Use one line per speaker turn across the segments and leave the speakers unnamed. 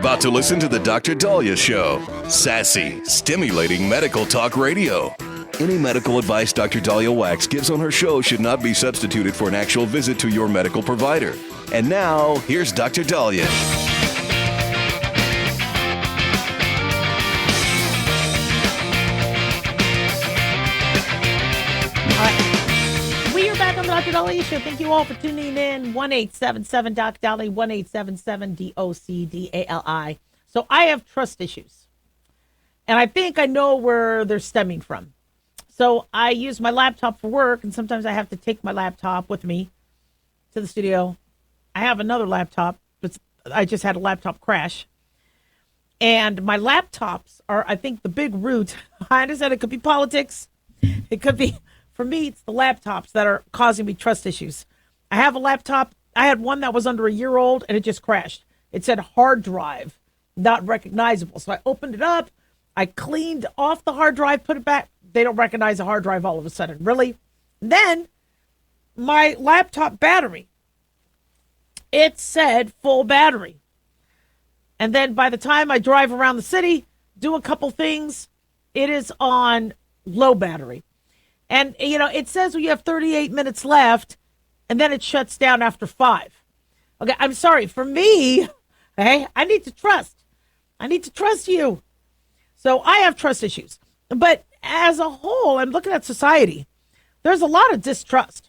about to listen to the Dr. Daliah Show. Sassy, stimulating medical talk radio. Any medical advice Dr. Daliah Wax gives on her show should not be substituted for an actual visit to your medical provider. And now, here's Dr. Daliah.
We are back on the Dr. Daliah Show. Thank you all for tuning in. 1-877-DOC-DALI, 1-877-DOC-DALI. So I have trust issues. And I think I know where they're stemming from. So I use my laptop for work, and sometimes I have to take my laptop with me to the studio. I have another laptop, but I just had a laptop crash. And my laptops are, I think, the big root. I understand it could be politics. It could be, for me, it's the laptops that are causing me trust issues. I have a laptop. I had one that was under a year old, and it just crashed. It said hard drive, not recognizable. So I opened it up. I cleaned off the hard drive, put it back. They don't recognize a hard drive all of a sudden. Really? Then my laptop battery, it said full battery. And then by the time I drive around the city, do a couple things, it is on low battery. And, you know, it says we have 38 minutes left, and then it shuts down after 5. Okay, I'm sorry. For me, hey, I need to trust. I need to trust you. So I have trust issues. But as a whole, I'm looking at society. There's a lot of distrust.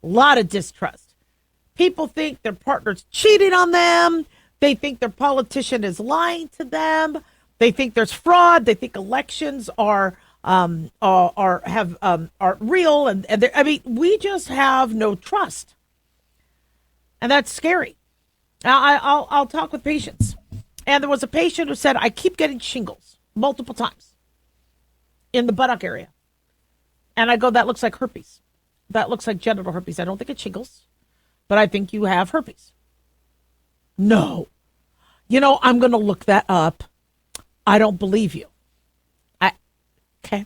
A lot of distrust. People think their partner's cheating on them. They think their politician is lying to them. They think there's fraud. They think elections are real. And I mean, we just have no trust. And that's scary. Now, I'll talk with patients. And there was a patient who said, I keep getting shingles multiple times in the buttock area. And I go, that looks like herpes. That looks like genital herpes. I don't think it's shingles, but I think you have herpes. No. You know, I'm going to look that up. I don't believe you. Okay,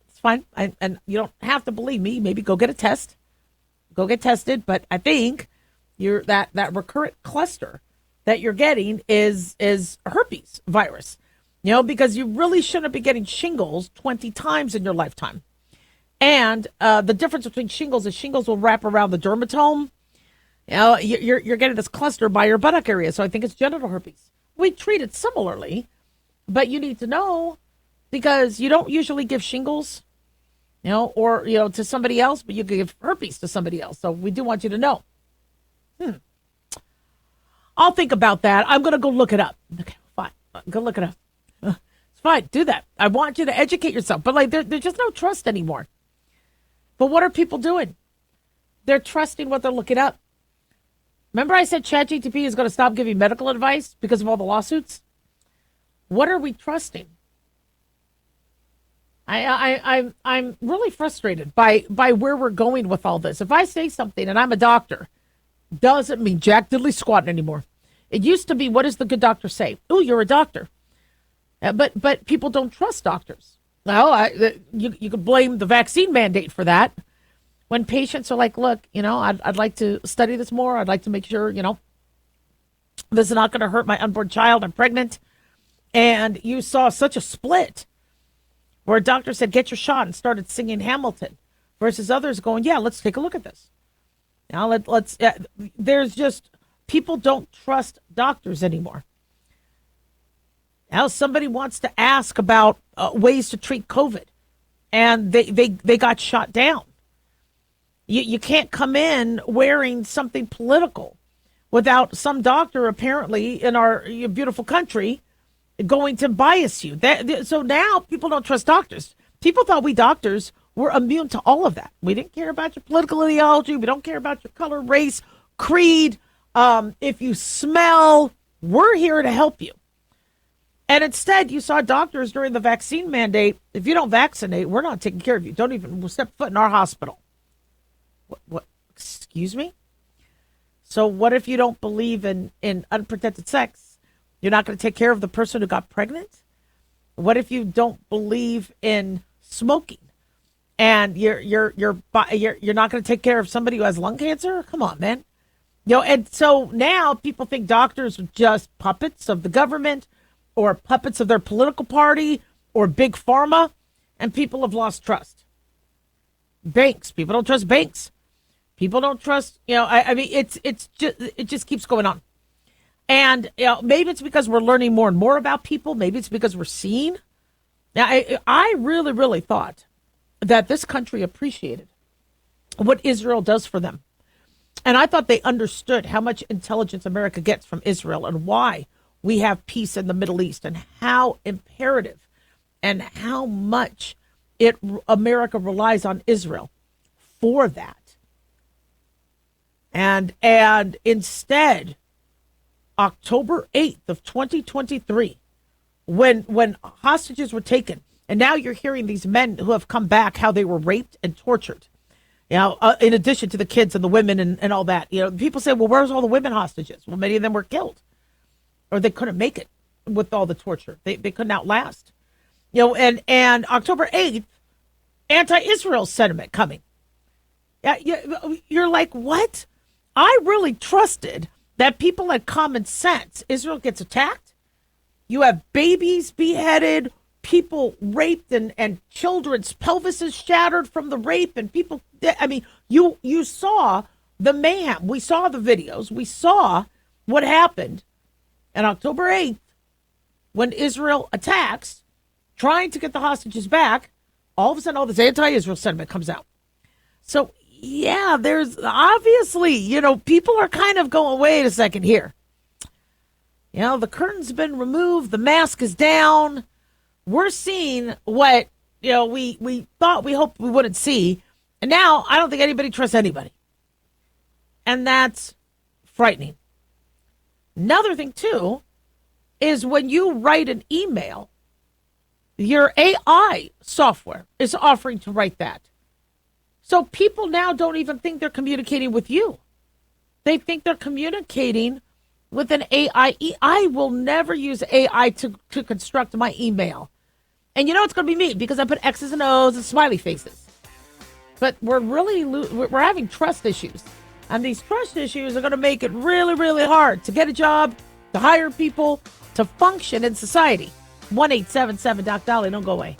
it's fine. And you don't have to believe me. Maybe go get a test. Go get tested. But I think that recurrent cluster that you're getting is herpes virus. You know, because you really shouldn't be getting shingles 20 times in your lifetime. And the difference between shingles is shingles will wrap around the dermatome. You know, you're getting this cluster by your buttock area. So I think it's genital herpes. We treat it similarly, but you need to know because you don't usually give shingles, you know, or, you know, to somebody else, but you can give herpes to somebody else. So we do want you to know. I'll think about that. I'm going to go look it up. Okay, fine. Go look it up. It's fine. Do that. I want you to educate yourself. But, like, there's just no trust anymore. But what are people doing? They're trusting what they're looking up. Remember I said ChatGPT is going to stop giving medical advice because of all the lawsuits? What are we trusting? I'm really frustrated by where we're going with all this. If I say something and I'm a doctor, doesn't mean jack diddly squat anymore. It used to be, what does the good doctor say? Oh, you're a doctor. But people don't trust doctors. Well, you could blame the vaccine mandate for that. When patients are like, look, you know, I'd like to study this more. I'd like to make sure, you know, this is not going to hurt my unborn child. I'm pregnant. And you saw such a split where a doctor said, get your shot and started singing Hamilton versus others going, yeah, let's take a look at this. Now let's there's just, people don't trust doctors anymore. Now somebody wants to ask about ways to treat COVID, and they got shot down. You can't come in wearing something political without some doctor apparently in our beautiful country going to bias you. So now people don't trust doctors. People thought we doctors were immune to all of that. We didn't care about your political ideology. We don't care about your color, race, creed. If you smell, we're here to help you. And instead, you saw doctors during the vaccine mandate. If you don't vaccinate, we're not taking care of you. Don't even step foot in our hospital. What? Excuse me? So what if you don't believe in unprotected sex? You're not going to take care of the person who got pregnant? What if you don't believe in smoking? And you're not going to take care of somebody who has lung cancer? Come on, man. And so now people think doctors are just puppets of the government or puppets of their political party or big pharma, and people have lost trust. Banks, people don't trust banks. People don't trust, I mean, it just keeps going on. And maybe it's because we're learning more and more about people. Maybe it's because we're seeing. Now, I really, really thought that this country appreciated what Israel does for them. And I thought they understood how much intelligence America gets from Israel and why we have peace in the Middle East and how imperative and how much America relies on Israel for that. And instead, October 8th of 2023, when hostages were taken, and now you're hearing these men who have come back, how they were raped and tortured, in addition to the kids and the women and all that. People say, well, where's all the women hostages? Well, many of them were killed, or they couldn't make it with all the torture. They couldn't outlast. And October 8th, anti-Israel sentiment coming. Yeah, you're like, what? I really trusted that people had common sense. Israel gets attacked. You have babies beheaded, people raped, and children's pelvises shattered from the rape, and people, I mean, you saw the mayhem. We saw the videos. We saw what happened. And October 8th, when Israel attacks, trying to get the hostages back, all of a sudden all this anti-Israel sentiment comes out. So, yeah, there's obviously, people are kind of going, wait a second here. The curtain's been removed. The mask is down. We're seeing what, we thought, we hoped we wouldn't see. And now I don't think anybody trusts anybody. And that's frightening. Another thing, too, is when you write an email, your AI software is offering to write that. So people now don't even think they're communicating with you. They think they're communicating with an AI. I will never use AI to construct my email. And it's going to be me because I put X's and O's and smiley faces. But we're having trust issues. And these trust issues are going to make it really, really hard to get a job, to hire people, to function in society. 1-877-DOC-DALIAH. Don't go away.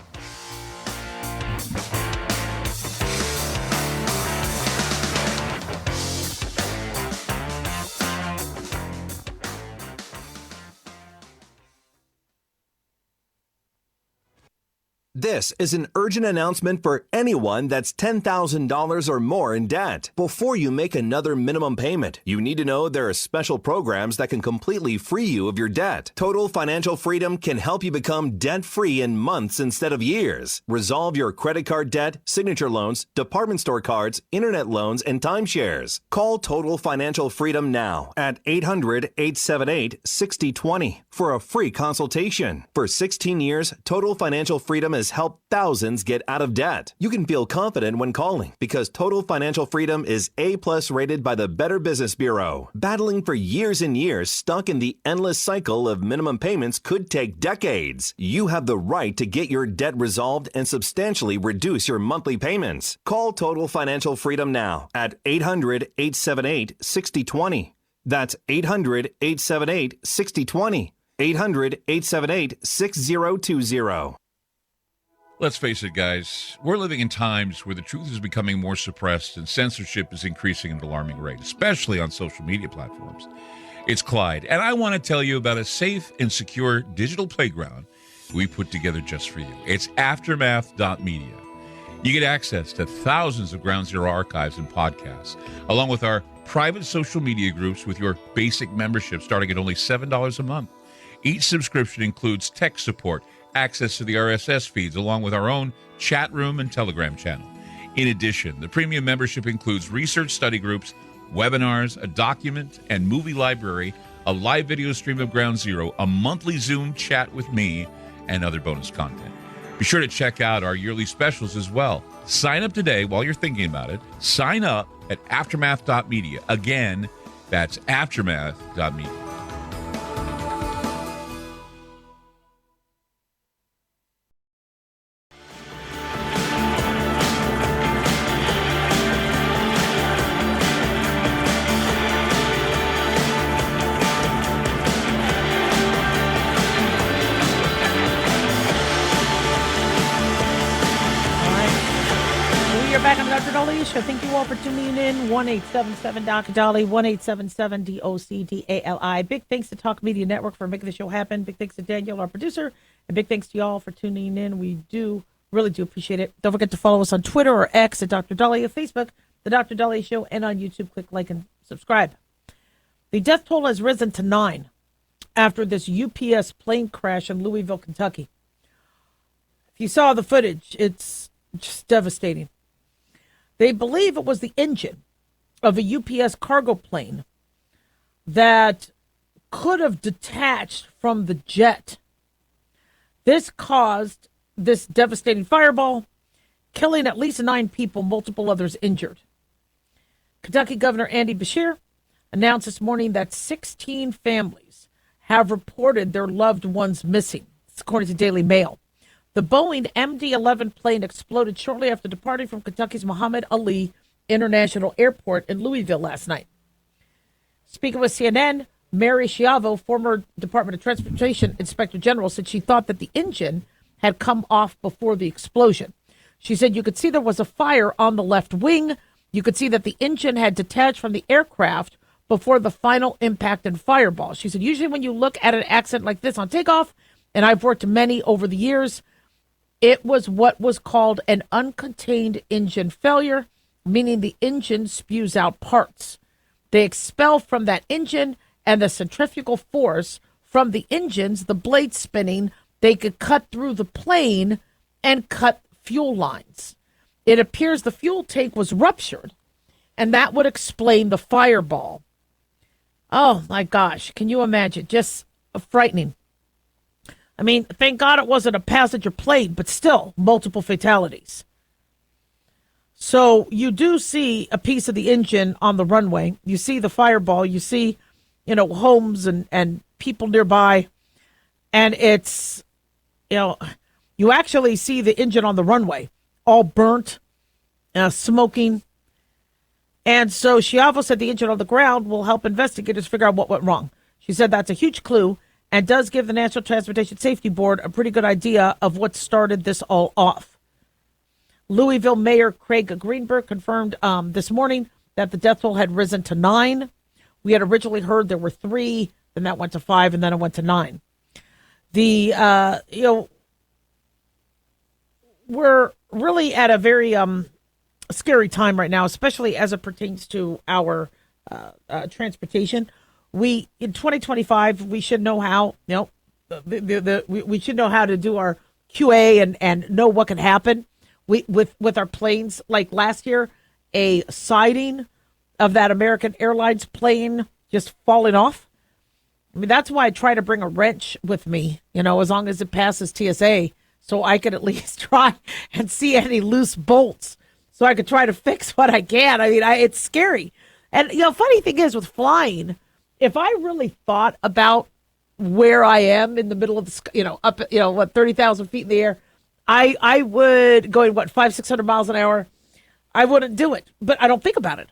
This is an urgent announcement for anyone that's $10,000 or more in debt. Before you make another minimum payment, you need to know there are special programs that can completely free you of your debt. Total Financial Freedom can help you become debt-free in months instead of years. Resolve your credit card debt, signature loans, department store cards, internet loans, and timeshares. Call Total Financial Freedom now at 800-878-6020 for a free consultation. For 16 years, Total Financial Freedom has helped thousands get out of debt. You can feel confident when calling because Total Financial Freedom is A+ rated by the Better Business Bureau. Battling for years and years, stuck in the endless cycle of minimum payments could take decades. You have the right to get your debt resolved and substantially reduce your monthly payments. Call Total Financial Freedom now at 800-878-6020. That's 800-878-6020. 800-878-6020.
Let's face it, guys, we're living in times where the truth is becoming more suppressed and censorship is increasing at an alarming rate, especially on social media platforms. It's Clyde, and I want to tell you about a safe and secure digital playground we put together just for you. It's Aftermath.media. You get access to thousands of Ground Zero archives and podcasts, along with our private social media groups with your basic membership starting at only $7 a month. Each subscription includes tech support, access to the RSS feeds, along with our own chat room and Telegram channel. In addition, the premium membership includes research study groups, webinars, a document and movie library, a live video stream of Ground Zero, a monthly Zoom chat with me, and other bonus content. Be sure to check out our yearly specials as well. Sign up today while you're thinking about it. Sign up at Aftermath.media. Again, that's Aftermath.media.
back on the Dr. Daliah Show. Thank you all for tuning in. 1-877-Dr. Dali, 1-877-DOCDALI. Big thanks to Talk Media Network for making the show happen. Big thanks to Daniel, our producer. And big thanks to y'all for tuning in. We really do appreciate it. Don't forget to follow us on Twitter or X at Dr. Daliah, Facebook, The Dr. Daliah Show, and on YouTube. Click like and subscribe. The death toll has risen to 9 after this UPS plane crash in Louisville, Kentucky. If you saw the footage, it's just devastating. They believe it was the engine of a UPS cargo plane that could have detached from the jet. This caused this devastating fireball, killing at least 9 people, multiple others injured. Kentucky Governor Andy Beshear announced this morning that 16 families have reported their loved ones missing, according to Daily Mail. The Boeing MD-11 plane exploded shortly after departing from Kentucky's Muhammad Ali International Airport in Louisville last night. Speaking with CNN, Mary Schiavo, former Department of Transportation Inspector General, said she thought that the engine had come off before the explosion. She said you could see there was a fire on the left wing. You could see that the engine had detached from the aircraft before the final impact and fireball. She said usually when you look at an accident like this on takeoff, and I've worked many over the years, it was what was called an uncontained engine failure, meaning the engine spews out parts. They expel from that engine and the centrifugal force from the engines, the blades spinning, they could cut through the plane and cut fuel lines. It appears the fuel tank was ruptured, and that would explain the fireball. Oh, my gosh. Can you imagine? Just frightening. I mean, thank God it wasn't a passenger plane, but still, multiple fatalities. So you do see a piece of the engine on the runway. You see the fireball. You see, homes and people nearby. And it's, you actually see the engine on the runway, all burnt, smoking. And so Schiavo said the engine on the ground will help investigators figure out what went wrong. She said that's a huge clue and does give the National Transportation Safety Board a pretty good idea of what started this all off. Louisville Mayor Craig Greenberg confirmed this morning that the death toll had risen to 9. We had originally heard there were 3, then that went to 5, and then it went to 9. We're really at a very scary time right now, especially as it pertains to our transportation. In 2025, we should know how, we should know how to do our QA and know what can happen with our planes. Like last year, a sighting of that American Airlines plane just falling off. I mean, that's why I try to bring a wrench with me, as long as it passes TSA, so I could at least try and see any loose bolts so I could try to fix what I can. I mean, it's scary. And, funny thing is with flying, if I really thought about where I am in the middle of the sky, up at, 30,000 feet in the air, I would going 500-600 miles an hour. I wouldn't do it, but I don't think about it.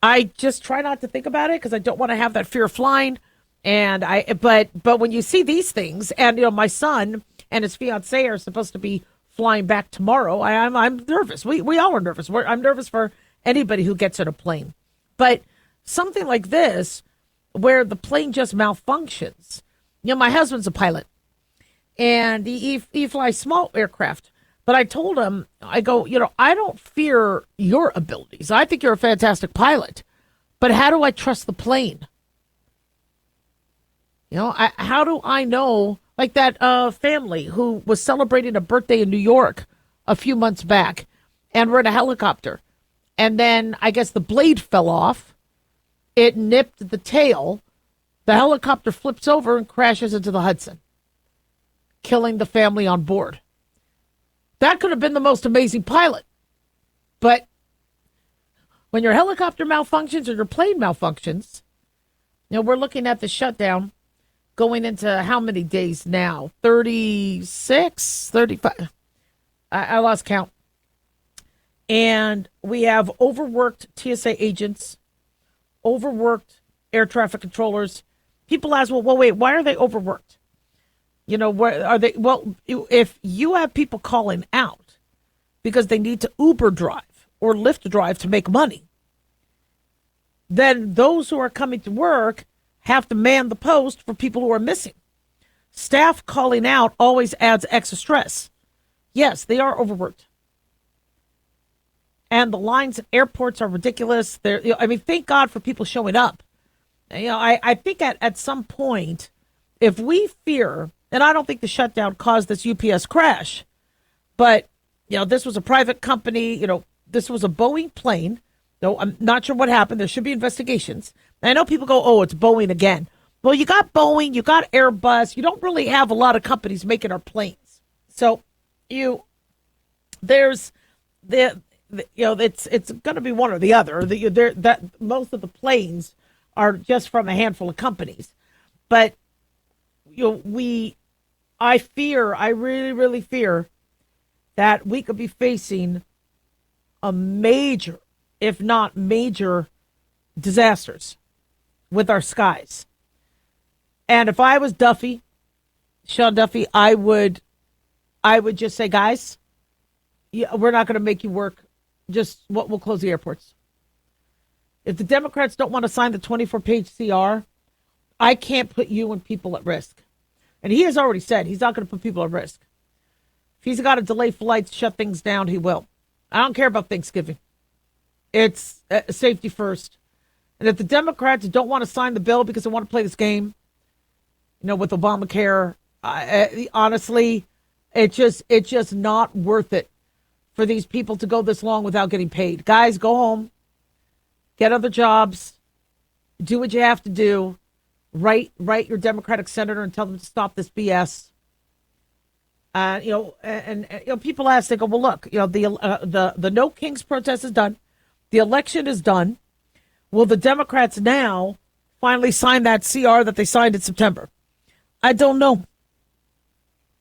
I just try not to think about it because I don't want to have that fear of flying. And but when you see these things, and my son and his fiance are supposed to be flying back tomorrow, I'm nervous. We all are nervous. I'm nervous for anybody who gets in a plane, but something like this, where the plane just malfunctions. My husband's a pilot, and he flies small aircraft. But I told him, I go, I don't fear your abilities. I think you're a fantastic pilot. But how do I trust the plane? How do I know? Like that family who was celebrating a birthday in New York a few months back and were in a helicopter. And then I guess the blade fell off. It nipped the tail. The helicopter flips over and crashes into the Hudson, killing the family on board. That could have been the most amazing pilot. But when your helicopter malfunctions or your plane malfunctions, we're looking at the shutdown going into how many days now? 36, 35. I lost count. And we have overworked TSA agents, overworked air traffic controllers. People ask, well, wait, why are they overworked? Where are they? Well, if you have people calling out because they need to Uber drive or Lyft drive to make money. Then those who are coming to work have to man the post for people who are missing. Staff calling out always adds extra stress. Yes, they are overworked. And the lines at airports are ridiculous. Thank God for people showing up. I think at some point, if we fear, and I don't think the shutdown caused this UPS crash, but, this was a private company, this was a Boeing plane. No, I'm not sure what happened. There should be investigations. And I know people go, oh, it's Boeing again. Well, you got Boeing, you got Airbus. You don't really have a lot of companies making our planes. So it's going to be one or the other. That most of the planes are just from a handful of companies. But I really, really fear that we could be facing a major, if not major, disasters with our skies. And if I was Sean Duffy, I would just say, guys, we're not going to make you work. We'll close the airports. If the Democrats don't want to sign the 24-page CR, I can't put you and people at risk. And he has already said he's not going to put people at risk. If he's got to delay flights, shut things down, he will. I don't care about Thanksgiving. It's safety first. And if the Democrats don't want to sign the bill because they want to play this game, with Obamacare, honestly, it's just not worth it for these people to go this long without getting paid. Guys, go home, get other jobs, do what you have to do. Write your Democratic senator and tell them to stop this BS. People ask, they go, well, look, the No Kings protest is done. The election is done. Will the Democrats now finally sign that CR that they signed in September? I don't know.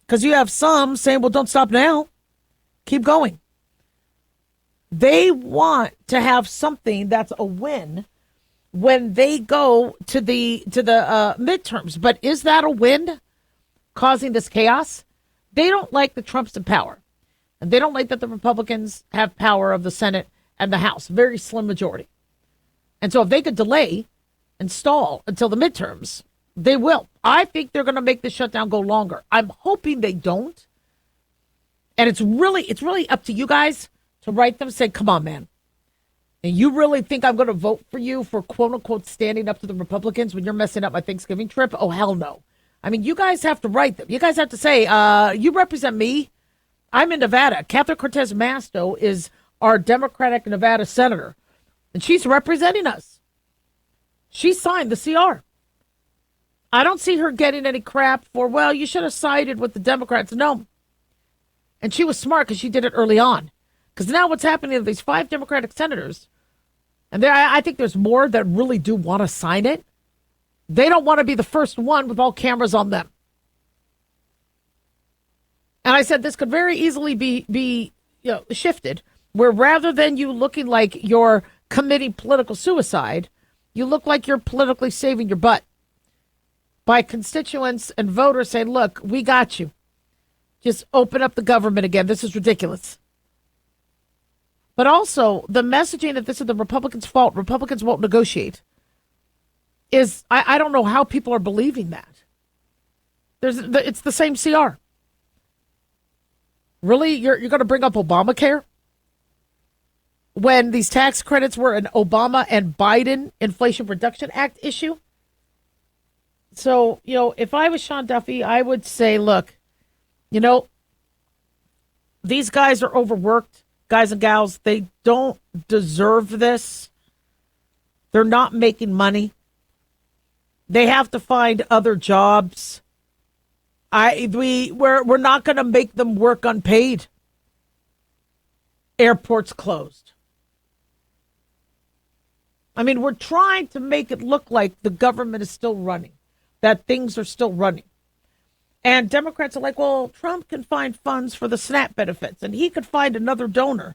Because you have some saying, well, don't stop now. Keep going. They want to have something that's a win when they go to the midterms. But is that a win causing this chaos? They don't like the Trumps in power. And they don't like that the Republicans have power of the Senate and the House. Very slim majority. And so if they could delay and stall until the midterms, they will. I think they're going to make the shutdown go longer. I'm hoping they don't. And it's really up to you guys to write them and say, come on, man. And you really think I'm going to vote for you for quote unquote standing up to the Republicans when you're messing up my Thanksgiving trip? Oh, hell no. I mean, you guys have to write them. You guys have to say, you represent me. I'm in Nevada. Catherine Cortez Masto is our Democratic Nevada senator, and she's representing us. She signed the CR. I don't see her getting any crap for, well, you should have sided with the Democrats. No. And she was smart because she did it early on. Because now what's happening to these 5 Democratic senators, and I think there's more that really do want to sign it. They don't want to be the first one with all cameras on them. And I said this could very easily be shifted, where rather than you looking like you're committing political suicide, you look like you're politically saving your butt by constituents and voters saying, look, we got you. Just open up the government again. This is ridiculous. But also the messaging that this is the Republicans' fault, Republicans won't negotiate, is I don't know how people are believing that. It's the same CR. Really? You're going to bring up Obamacare? When these tax credits were an Obama and Biden Inflation Reduction Act issue? So, if I was Sean Duffy, I would say, look, these guys are overworked, guys and gals. They don't deserve this. They're not making money. They have to find other jobs. We're not going to make them work unpaid. Airports closed. I mean, we're trying to make it look like the government is still running, that things are still running. And Democrats are like, well, Trump can find funds for the SNAP benefits, and he could find another donor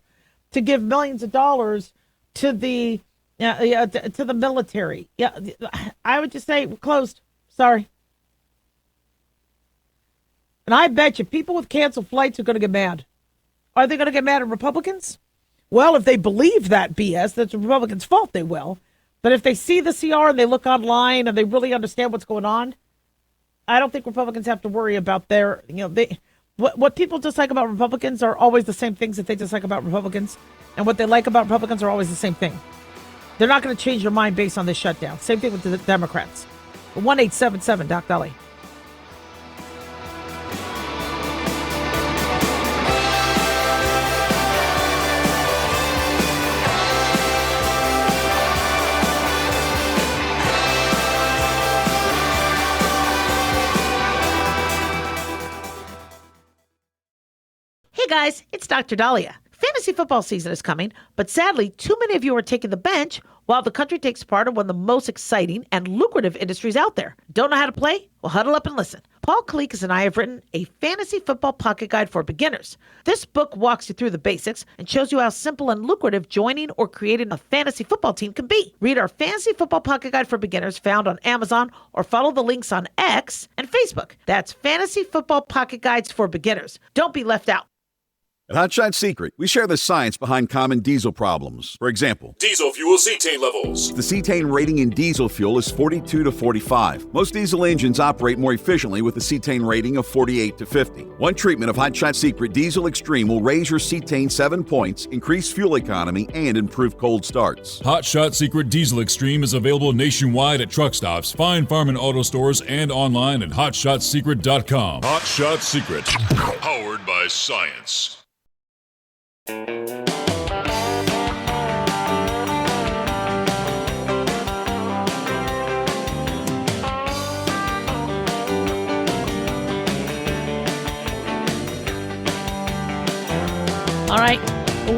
to give millions of dollars to the military. Yeah, I would just say we're closed. Sorry. And I bet you people with canceled flights are going to get mad. Are they going to get mad at Republicans? Well, if they believe that BS, that's the Republicans' fault, they will. But if they see the CR and they look online and they really understand what's going on, I don't think Republicans have to worry about their, what people dislike about Republicans are always the same things that they dislike about Republicans. And what they like about Republicans are always the same thing. They're not going to change their mind based on this shutdown. Same thing with the Democrats. 1-877 Doc Daliah. Hey guys, it's Dr. Daliah. Fantasy football season is coming, but sadly, too many of you are taking the bench while the country takes part in one of the most exciting and lucrative industries out there. Don't know how to play? Well, huddle up and listen. Paul Kalikas and I have written a fantasy football pocket guide for beginners. This book walks you through the basics and shows you how simple and lucrative joining or creating a fantasy football team can be. Read our fantasy football pocket guide for beginners found on Amazon or follow the links on X and Facebook. That's Fantasy Football Pocket Guides for Beginners. Don't be left out.
At Hot Shot Secret, we share the science behind common diesel problems. For example,
diesel fuel cetane levels.
The cetane rating in diesel fuel is 42 to 45. Most diesel engines operate more efficiently with a cetane rating of 48 to 50. One treatment of Hot Shot Secret Diesel Extreme will raise your cetane 7 points, increase fuel economy, and improve cold starts.
Hot Shot Secret Diesel Extreme is available nationwide at truck stops, fine farm and auto stores, and online at hotshotsecret.com. Hot Shot Secret, powered by science.
All right.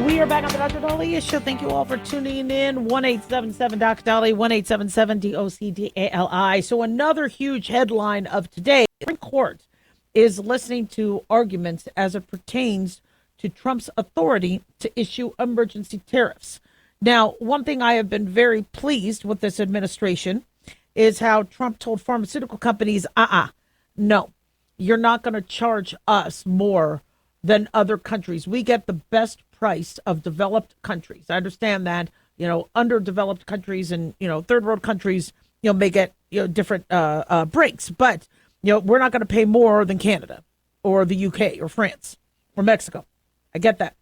We are back on the Dr. Daliah Show. Thank you all for tuning in. 1-877 Dr. Daliah, 1-877 DOCDALI. So another huge headline of today, the Supreme Court is listening to arguments as it pertains to Trump's authority to issue emergency tariffs. Now, one thing I have been very pleased with this administration is how Trump told pharmaceutical companies, no, you're not going to charge us more than other countries. We get the best price of developed countries. I understand that, underdeveloped countries and, third world countries, may get, different breaks, but, we're not going to pay more than Canada or the UK or France or Mexico. I get that.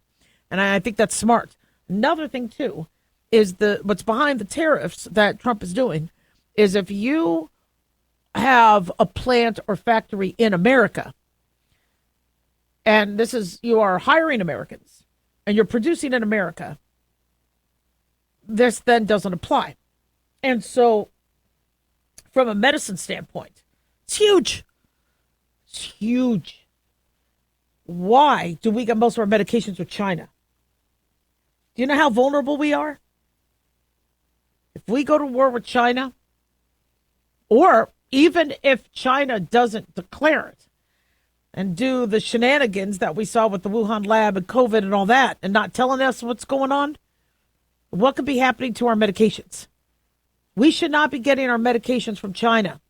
And I think that's smart. Another thing, too, is what's behind the tariffs that Trump is doing is if you have a plant or factory in America, and you are hiring Americans and you're producing in America, this then doesn't apply. And so from a medicine standpoint, it's huge. It's huge. Why do we get most of our medications with China? Do you know how vulnerable we are? If we go to war with China, or even if China doesn't declare it and do the shenanigans that we saw with the Wuhan lab and COVID and all that, and not telling us what's going on, what could be happening to our medications? We should not be getting our medications from China.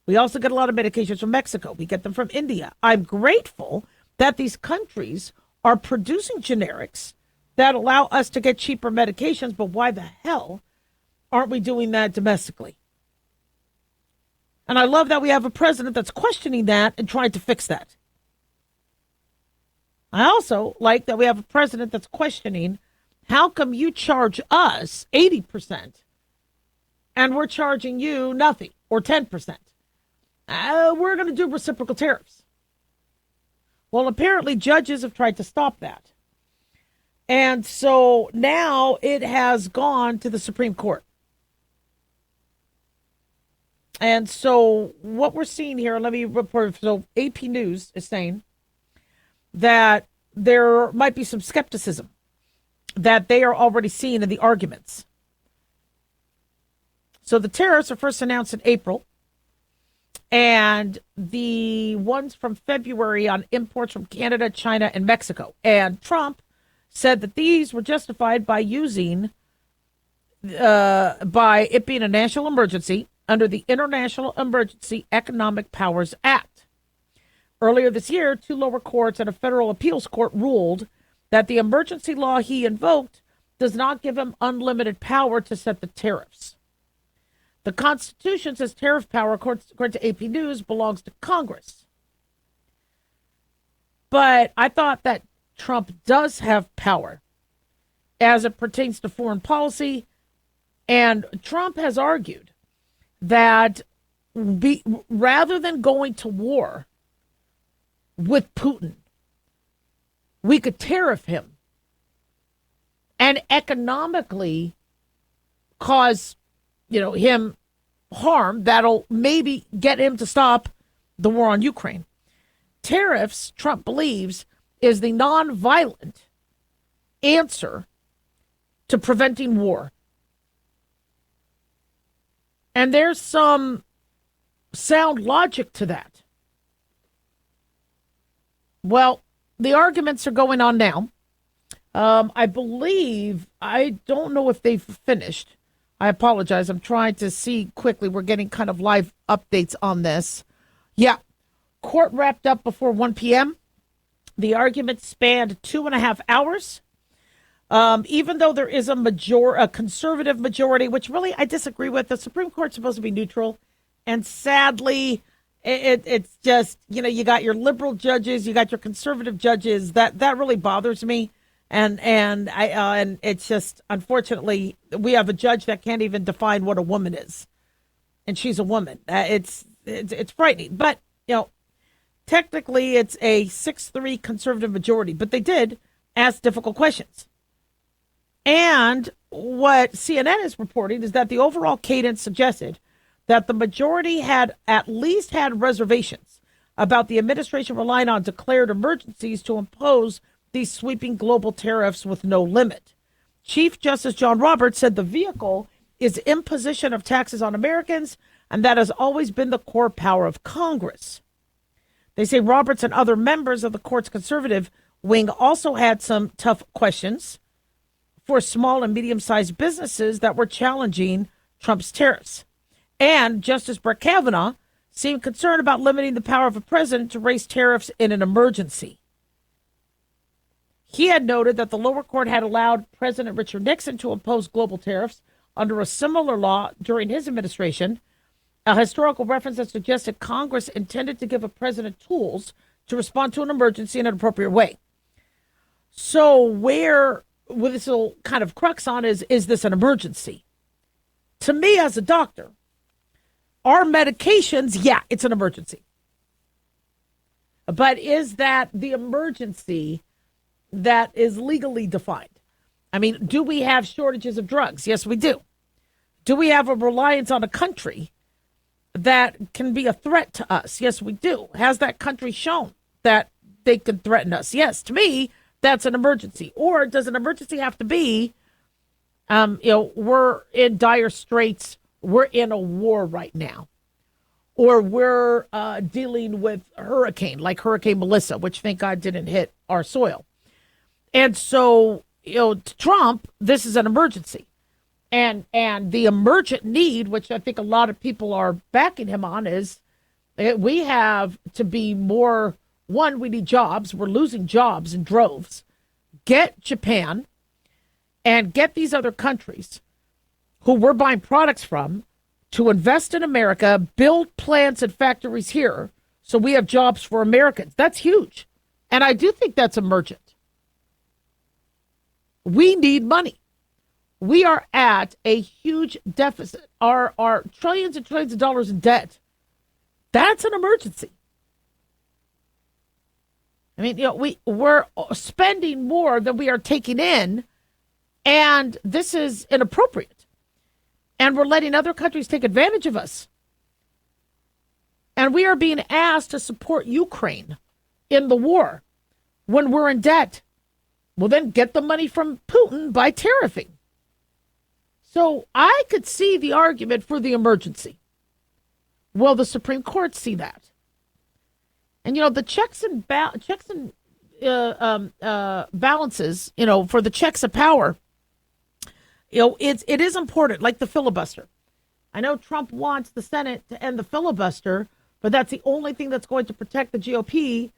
We also get a lot of medications from Mexico. We get them from India. I'm grateful that these countries are producing generics that allow us to get cheaper medications, but why the hell aren't we doing that domestically? And I love that we have a president that's questioning that and trying to fix that. I also like that we have a president that's questioning how come you charge us 80% and we're charging you nothing or 10%. We're going to do reciprocal tariffs. Well, apparently judges have tried to stop that. And so now it has gone to the Supreme Court. And so what we're seeing here, let me report. So AP News is saying that there might be some skepticism that they are already seeing in the arguments. So the tariffs are first announced in April. And the ones from February on imports from Canada, China, and Mexico. And Trump said that these were justified by by it being a national emergency under the International Emergency Economic Powers Act. Earlier this year, two lower courts and a federal appeals court ruled that the emergency law he invoked does not give him unlimited power to set the tariffs. The Constitution says tariff power, according to AP News, belongs to Congress. But I thought that Trump does have power as it pertains to foreign policy. And Trump has argued that rather than going to war with Putin, we could tariff him and economically cause, him harm that'll maybe get him to stop the war on Ukraine. Tariffs, Trump believes, is the nonviolent answer to preventing war. And there's some sound logic to that. Well, the arguments are going on now. I don't know if they've finished. I apologize. I'm trying to see quickly. We're getting kind of live updates on this. Yeah. Court wrapped up before 1 p.m. The argument spanned 2.5 hours. Even though there is a conservative majority, which really I disagree with. The Supreme Court's supposed to be neutral. And sadly, it's just, you got your liberal judges, you got your conservative judges. That really bothers me. And it's just, unfortunately, we have a judge that can't even define what a woman is. And she's a woman. It's frightening. But, technically it's a 6-3 conservative majority. But they did ask difficult questions. And what CNN is reporting is that the overall cadence suggested that the majority had at least had reservations about the administration relying on declared emergencies to impose these sweeping global tariffs with no limit. Chief Justice John Roberts said the vehicle is imposition of taxes on Americans, and that has always been the core power of Congress. They say Roberts and other members of the court's conservative wing also had some tough questions for small and medium-sized businesses that were challenging Trump's tariffs. And Justice Brett Kavanaugh seemed concerned about limiting the power of a president to raise tariffs in an emergency. He had noted that the lower court had allowed President Richard Nixon to impose global tariffs under a similar law during his administration, a historical reference that suggested Congress intended to give a president tools to respond to an emergency in an appropriate way. So where this will kind of crux on is this an emergency? To me, as a doctor, our medications, yeah, it's an emergency. But is that the emergency that is legally defined? I mean, do we have shortages of drugs? Yes, we do. Do we have a reliance on a country that can be a threat to us? Yes, we do. Has that country shown that they can threaten us? Yes, to me, that's an emergency. Or does an emergency have to be, we're in dire straits, we're in a war right now, or we're dealing with a hurricane like Hurricane Melissa, which thank God didn't hit our soil. And so, to Trump, this is an emergency. And the emergent need, which I think a lot of people are backing him on, is we have to be more, one, we need jobs. We're losing jobs in droves. Get Japan and get these other countries who we're buying products from to invest in America, build plants and factories here so we have jobs for Americans. That's huge. And I do think that's emergent. We need money. We are at a huge deficit. Our trillions and trillions of dollars in debt. That's an emergency. I mean, we're spending more than we are taking in, and this is inappropriate. And we're letting other countries take advantage of us. And we are being asked to support Ukraine in the war when we're in debt. Well, then get the money from Putin by tariffing. So I could see the argument for the emergency. Will the Supreme Court see that? And, the checks and balances, for the checks of power, it is important, like the filibuster. I know Trump wants the Senate to end the filibuster, but that's the only thing that's going to protect the GOP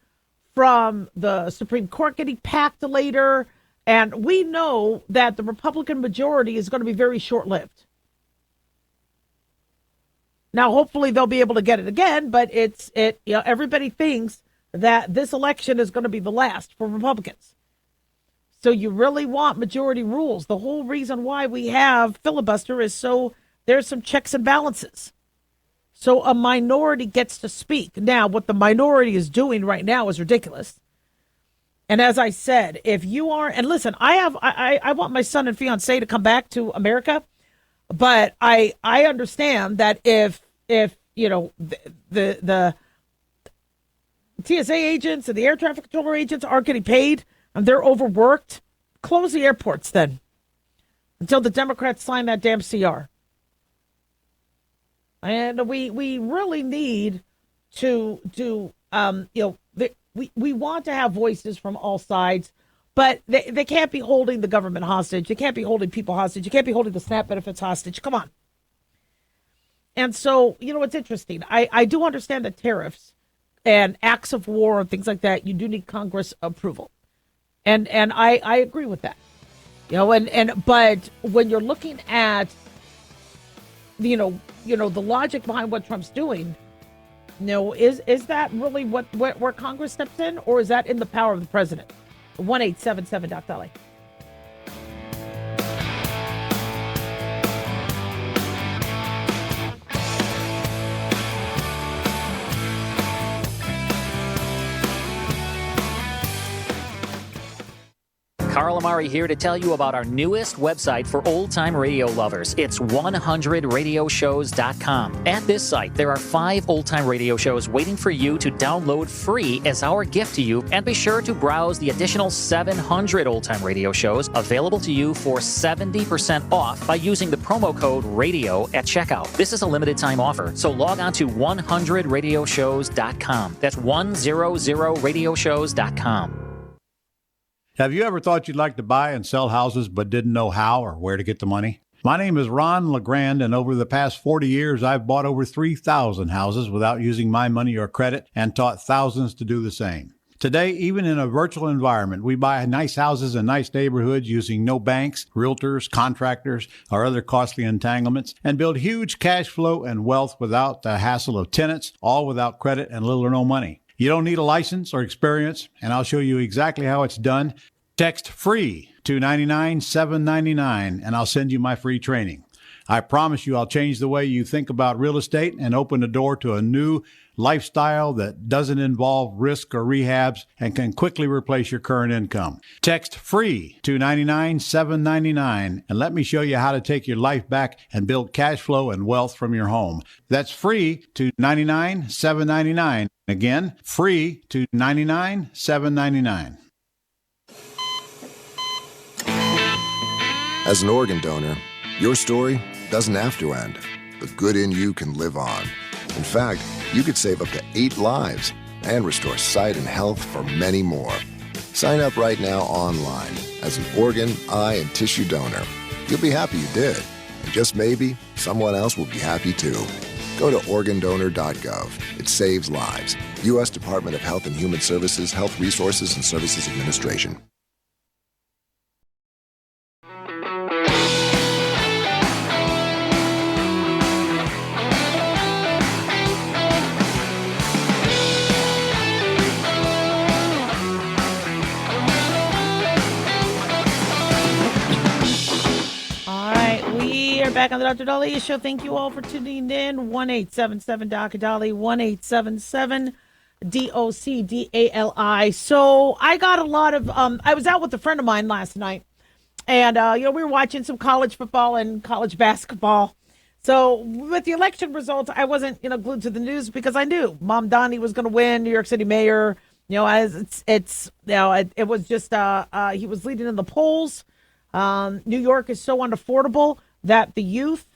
from the Supreme Court getting packed later. And we know that the Republican majority is going to be very short-lived. Now, hopefully they'll be able to get it again, but everybody thinks that this election is going to be the last for Republicans. So you really want majority rules. The whole reason why we have filibuster is so there's some checks and balances. So a minority gets to speak. Now, what the minority is doing right now is ridiculous. And as I said, if you are, and listen, I want my son and fiance to come back to America, but I understand that if the TSA agents and the air traffic controller agents aren't getting paid and they're overworked, close the airports then until the Democrats sign that damn CR. And we really need to we want to have voices from all sides, but they can't be holding the government hostage. You can't be holding people hostage. You can't be holding the SNAP benefits hostage. Come on. And so, it's interesting. I do understand that tariffs and acts of war and things like that, you do need Congress approval. And I agree with that. But when you're looking at the logic behind what Trump's doing, is that really where Congress steps in, or is that in the power of the president? 1-877 Daliah.
Carl Amari here to tell you about our newest website for old-time radio lovers. It's 100radioshows.com. At this site, there are 5 old-time radio shows waiting for you to download free as our gift to you. And be sure to browse the additional 700 old-time radio shows available to you for 70% off by using the promo code RADIO at checkout. This is a limited-time offer, so log on to 100radioshows.com. That's 100radioshows.com.
Have you ever thought you'd like to buy and sell houses but didn't know how or where to get the money? My name is Ron LeGrand, and over the past 40 years, I've bought over 3,000 houses without using my money or credit and taught thousands to do the same. Today, even in a virtual environment, we buy nice houses in nice neighborhoods using no banks, realtors, contractors, or other costly entanglements, and build huge cash flow and wealth without the hassle of tenants, all without credit and little or no money. You don't need a license or experience, and I'll show you exactly how it's done. Text FREE to 99799, and I'll send you my free training. I promise you I'll change the way you think about real estate and open the door to a new lifestyle that doesn't involve risk or rehabs and can quickly replace your current income. Text FREE to 99799 and let me show you how to take your life back and build cash flow and wealth from your home. That's FREE to 99799. Again, FREE to 99799.
As an organ donor, your story doesn't have to end. The good in you can live on. In fact, you could save up to 8 lives and restore sight and health for many more. Sign up right now online as an organ, eye, and tissue donor. You'll be happy you did. And just maybe, someone else will be happy too. Go to organdonor.gov. It saves lives. U.S. Department of Health and Human Services, Health Resources and Services Administration.
Back on the Dr. Daliah Show. Thank you all for tuning in. 1-877 Dr. Daliah, 1-877-DOCDALI. So I got a lot of, I was out with a friend of mine last night, and, we were watching some college football and college basketball. So with the election results, I wasn't, glued to the news because I knew Mom Donnie was going to win, New York City mayor. As it was just, he was leading in the polls. New York is so unaffordable that the youth,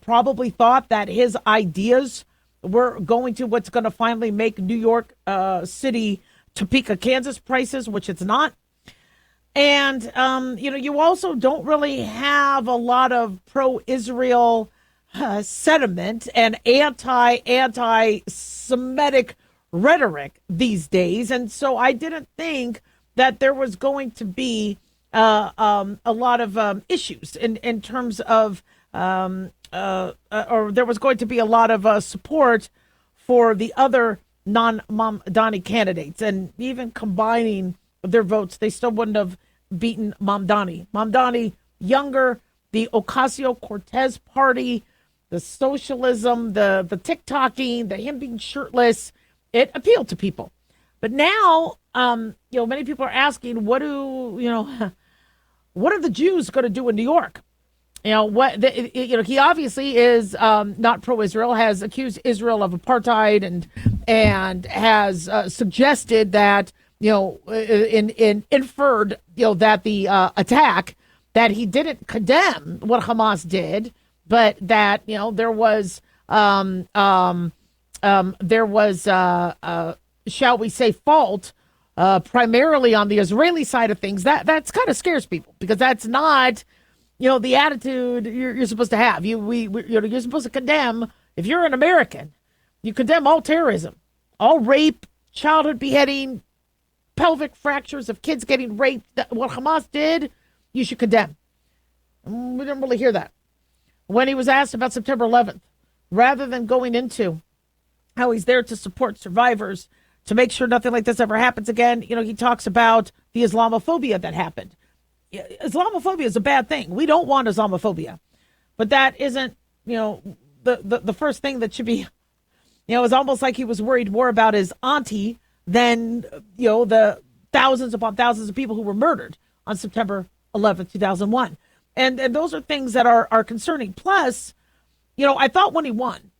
probably thought that his ideas were going to what's going to finally make New York City Topeka, Kansas prices, which it's not. And, you also don't really have a lot of pro-Israel sentiment and anti-Semitic rhetoric these days. And so I didn't think that there was going to be a lot of issues in terms of, or there was going to be a lot of support for the other non-Mamdani candidates. And even combining their votes, they still wouldn't have beaten Mamdani. Mamdani, younger, the Ocasio-Cortez party, the socialism, the TikToking, the him being shirtless, it appealed to people. But now, many people are asking, what are the Jews going to do in New York? He obviously is not pro-Israel, has accused Israel of apartheid and has suggested that, inferred, that the attack, that he didn't condemn what Hamas did, but that, there was, shall we say, fault primarily on the Israeli side of things. That's kind of scares people, because that's not, the attitude you're supposed to have. You're supposed to condemn, if you're an American, you condemn all terrorism, all rape, childhood beheading, pelvic fractures of kids getting raped. What Hamas did, you should condemn. We didn't really hear that. When he was asked about September 11th, rather than going into how he's there to support survivors, to make sure nothing like this ever happens again, he talks about the Islamophobia that happened. Islamophobia is a bad thing. We don't want Islamophobia. But that isn't, the first thing that should be, it's almost like he was worried more about his auntie than, the thousands upon thousands of people who were murdered on September 11th, 2001. And those are things that are concerning. Plus, I thought when he won,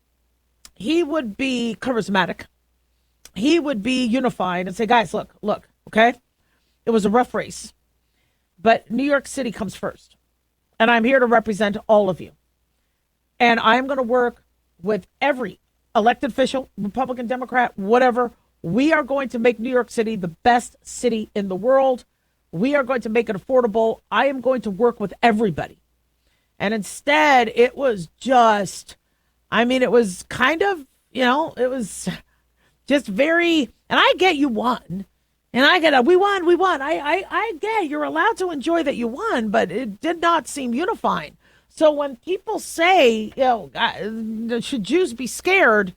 he would be charismatic. He would be unified and say, guys, look, okay? It was a rough race, but New York City comes first. And I'm here to represent all of you. And I'm going to work with every elected official, Republican, Democrat, whatever. We are going to make New York City the best city in the world. We are going to make it affordable. I am going to work with everybody. And instead, it was just, it was kind of, it was just very, and I get you won. And I get we won. I get you're allowed to enjoy that you won, but it did not seem unifying. So when people say, should Jews be scared?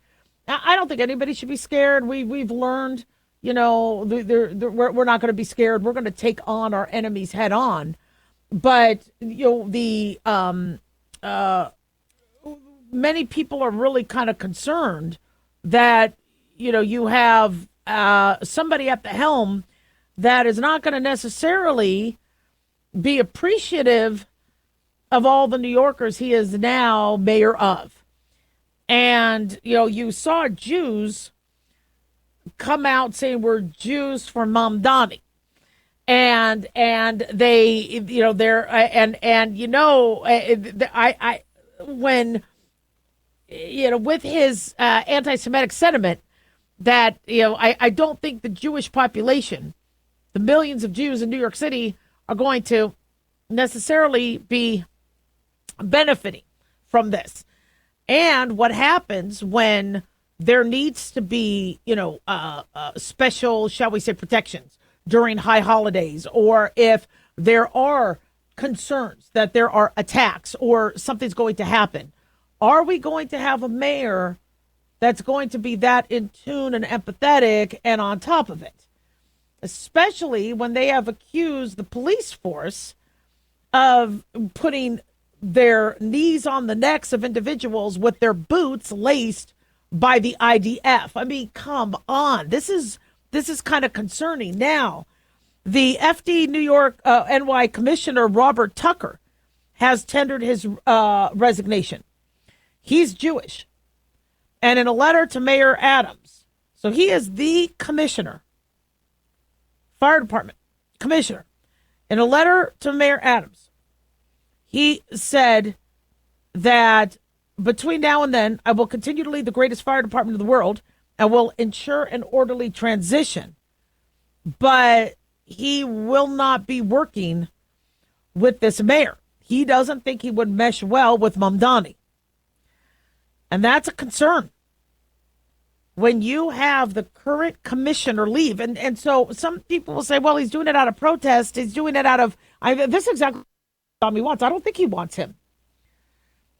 I don't think anybody should be scared. We've learned, we're not going to be scared. We're going to take on our enemies head on. But many people are really kind of concerned that you have somebody at the helm that is not going to necessarily be appreciative of all the New Yorkers he is now mayor of. And, you saw Jews come out saying we're Jews for Mamdani. And they, they're, when, with his anti-Semitic sentiment, that, I don't think the Jewish population, the millions of Jews in New York City, are going to necessarily be benefiting from this. And what happens when there needs to be, special, shall we say, protections during high holidays, or if there are concerns that there are attacks or something's going to happen, are we going to have a mayor that's going to be that in tune and empathetic and on top of it? Especially when they have accused the police force of putting their knees on the necks of individuals with their boots laced by the IDF. Come on. This is kind of concerning. Now, the FD New York NY Commissioner Robert Tucker has tendered his resignation. He's Jewish. And in a letter to Mayor Adams, so he is the commissioner, fire department commissioner. In a letter to Mayor Adams, he said that between now and then, I will continue to lead the greatest fire department in the world and will ensure an orderly transition. But he will not be working with this mayor. He doesn't think he would mesh well with Mamdani. And that's a concern. when you have the current commissioner leave, and so some people will say, well, he's doing it out of protest. He's doing it out of, this is exactly what Tommy wants. I don't think he wants him.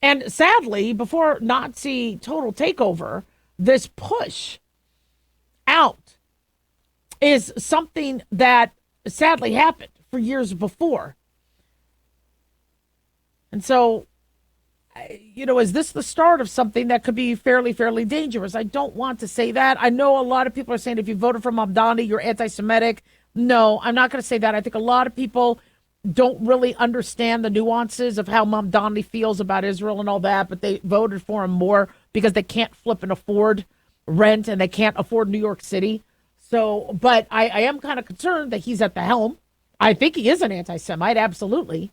And sadly, before Nazi total takeover, this push out is something that sadly happened for years before. And so, is this the start of something that could be fairly dangerous? I don't want to say that. I know a lot of people are saying if you voted for Mamdani, you're anti-Semitic. No, I'm not going to say that. I think a lot of people don't really understand the nuances of how Mamdani feels about Israel and all that, but they voted for him more because they can't flip and afford rent and they can't afford New York City. So, but I am kind of concerned that he's at the helm. I think he is an anti-Semite, absolutely.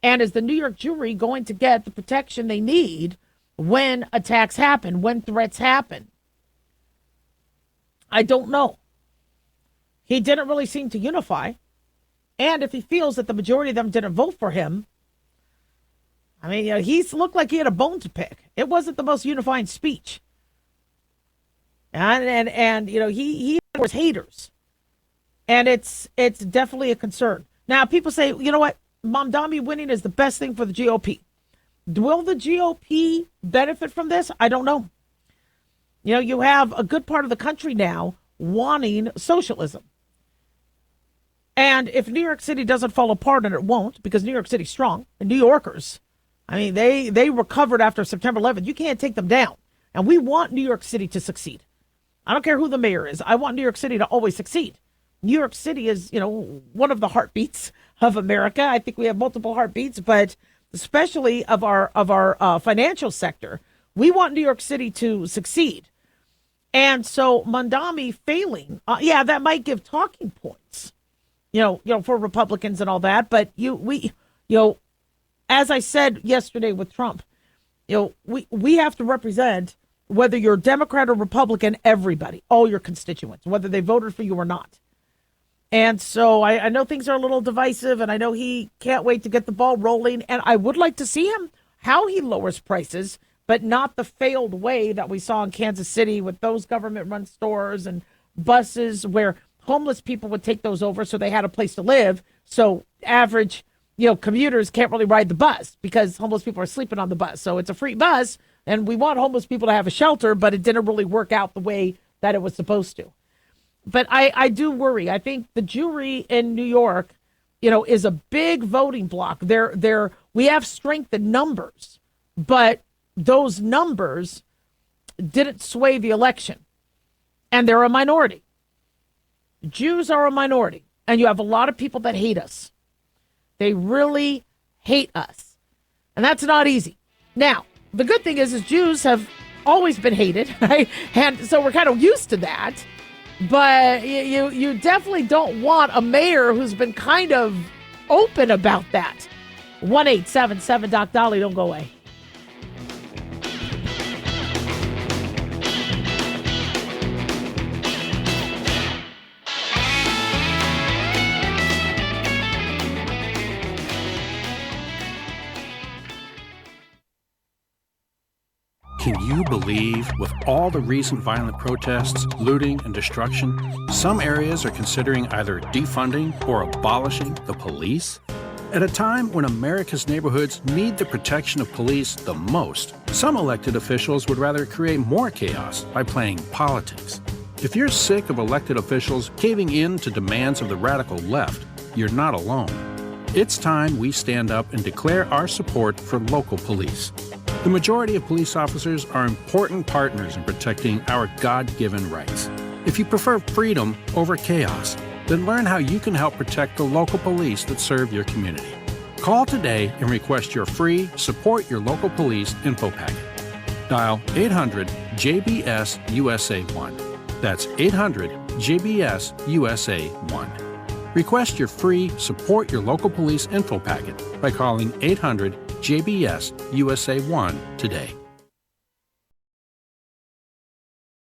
And is the New York Jewry going to get the protection they need when attacks happen, when threats happen? I don't know. He didn't really seem to unify. And if he feels that the majority of them didn't vote for him, I mean, he's looked like he had a bone to pick. It wasn't the most unifying speech. And he has haters. And it's definitely a concern. Now, people say, you know what? Mamdani winning is the best thing for the GOP. Will the GOP benefit from this? I don't know. You have a good part of the country now wanting socialism. And if New York City doesn't fall apart, and it won't, because New York City's strong, and New Yorkers, I mean, they recovered after September 11th. You can't take them down. And we want New York City to succeed. I don't care who the mayor is. I want New York City to always succeed. New York City is, one of the heartbeats of America. I think we have multiple heartbeats, but especially of our financial sector, we want New York City to succeed. And so Mamdani failing, that might give talking points, for Republicans and all that. But as I said yesterday with Trump, we have to represent, whether you're Democrat or Republican, everybody, all your constituents, whether they voted for you or not. And so I know things are a little divisive, and I know he can't wait to get the ball rolling. And I would like to see him, how he lowers prices, but not the failed way that we saw in Kansas City with those government-run stores and buses where homeless people would take those over so they had a place to live. So average, commuters can't really ride the bus because homeless people are sleeping on the bus. So it's a free bus, and we want homeless people to have a shelter, but it didn't really work out the way that it was supposed to. But I do worry. I think the Jewry in New York, is a big voting bloc. We have strength in numbers, but those numbers didn't sway the election. And they're a minority. Jews are a minority. And you have a lot of people that hate us. They really hate us. And that's not easy. Now, the good thing is Jews have always been hated, right? And so we're kind of used to that. But you definitely don't want a mayor who's been kind of open about that. 1-877-DOC-DOLLY, don't go away.
Can you believe, with all the recent violent protests, looting, and destruction, some areas are considering either defunding or abolishing the police? At a time when America's neighborhoods need the protection of police the most, some elected officials would rather create more chaos by playing politics. If you're sick of elected officials caving in to demands of the radical left, you're not alone. It's time we stand up and declare our support for local police. The majority of police officers are important partners in protecting our God-given rights. If you prefer freedom over chaos, then learn how you can help protect the local police that serve your community. Call today and request your free Support Your Local Police info packet. Dial 800-JBS-USA-1. That's 800-JBS-USA-1. Request your free Support Your Local Police info packet by calling 800-JBS-USA-1 today.